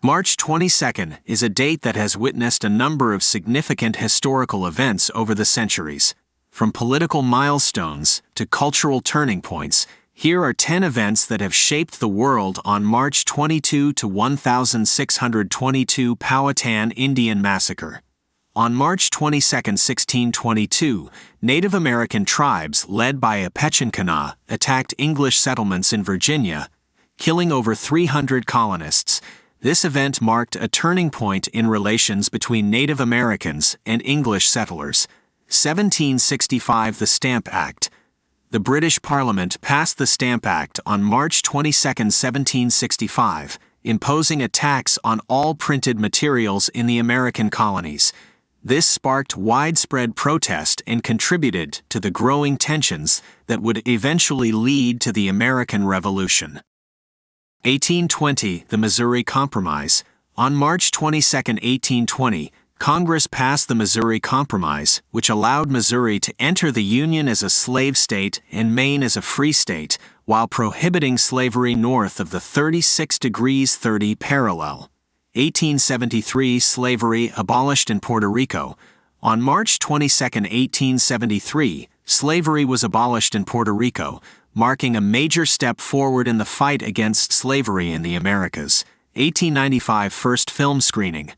March 22 is a date that has witnessed a number of significant historical events over the centuries. From political milestones to cultural turning points, here are 10 events that have shaped the world on March 22 to 1622. Powhatan Indian Massacre. On March 22, 1622, Native American tribes led by Opechancanough attacked English settlements in Virginia, killing over 300 colonists. This event marked a turning point in relations between Native Americans and English settlers. 1765. The Stamp Act. The British Parliament passed the Stamp Act on March 22, 1765, imposing a tax on all printed materials in the American colonies. This sparked widespread protest and contributed to the growing tensions that would eventually lead to the American Revolution. 1820. The Missouri Compromise. On March 22, 1820, Congress passed the Missouri Compromise, which allowed Missouri to enter the Union as a slave state and Maine as a free state, while prohibiting slavery north of the 36° 30 parallel. 1873. Slavery abolished in Puerto Rico. On March 22, 1873, slavery was abolished in Puerto Rico, marking a major step forward in the fight against slavery in the Americas. 1895. First film screening.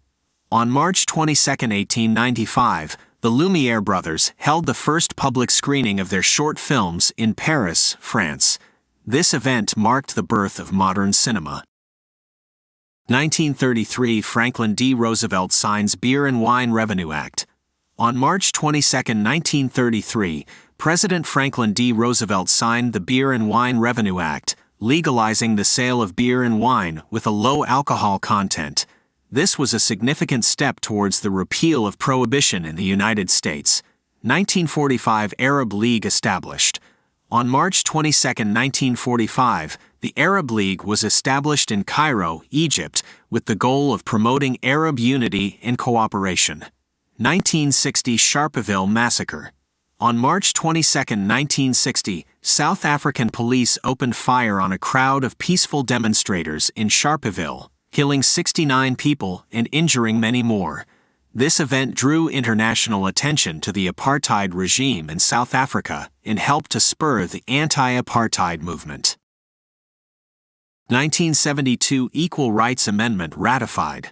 On March 22, 1895, the Lumiere brothers held the first public screening of their short films in Paris, France. This event marked the birth of modern cinema. 1933. Franklin D. Roosevelt signs Beer and Wine Revenue Act. On March 22, 1933, President Franklin D. Roosevelt signed the Beer and Wine Revenue Act, legalizing the sale of beer and wine with a low alcohol content. This was a significant step towards the repeal of prohibition in the United States. 1945. Arab League established. On March 22, 1945, the Arab League was established in Cairo, Egypt, with the goal of promoting Arab unity and cooperation. 1960. Sharpeville Massacre. On March 22, 1960, South African police opened fire on a crowd of peaceful demonstrators in Sharpeville, killing 69 people and injuring many more. This event drew international attention to the apartheid regime in South Africa and helped to spur the anti-apartheid movement. 1972. Equal Rights Amendment ratified.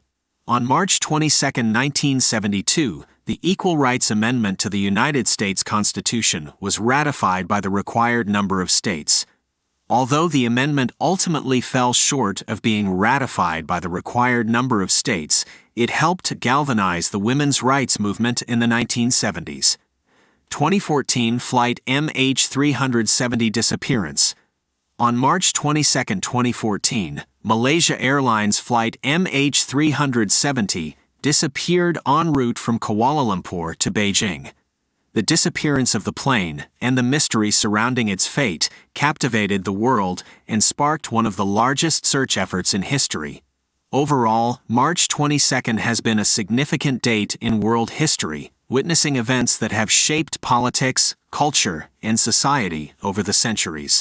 On March 22, 1972, the Equal Rights Amendment to the United States Constitution was ratified by the required number of states. Although the amendment ultimately fell short of being ratified by the required number of states, it helped galvanize the women's rights movement in the 1970s. 2014. Flight MH370 disappearance. On March 22, 2014, Malaysia Airlines flight MH370 disappeared en route from Kuala Lumpur to Beijing. The disappearance of the plane and the mystery surrounding its fate captivated the world and sparked one of the largest search efforts in history. Overall, March 22 has been a significant date in world history, witnessing events that have shaped politics, culture, and society over the centuries.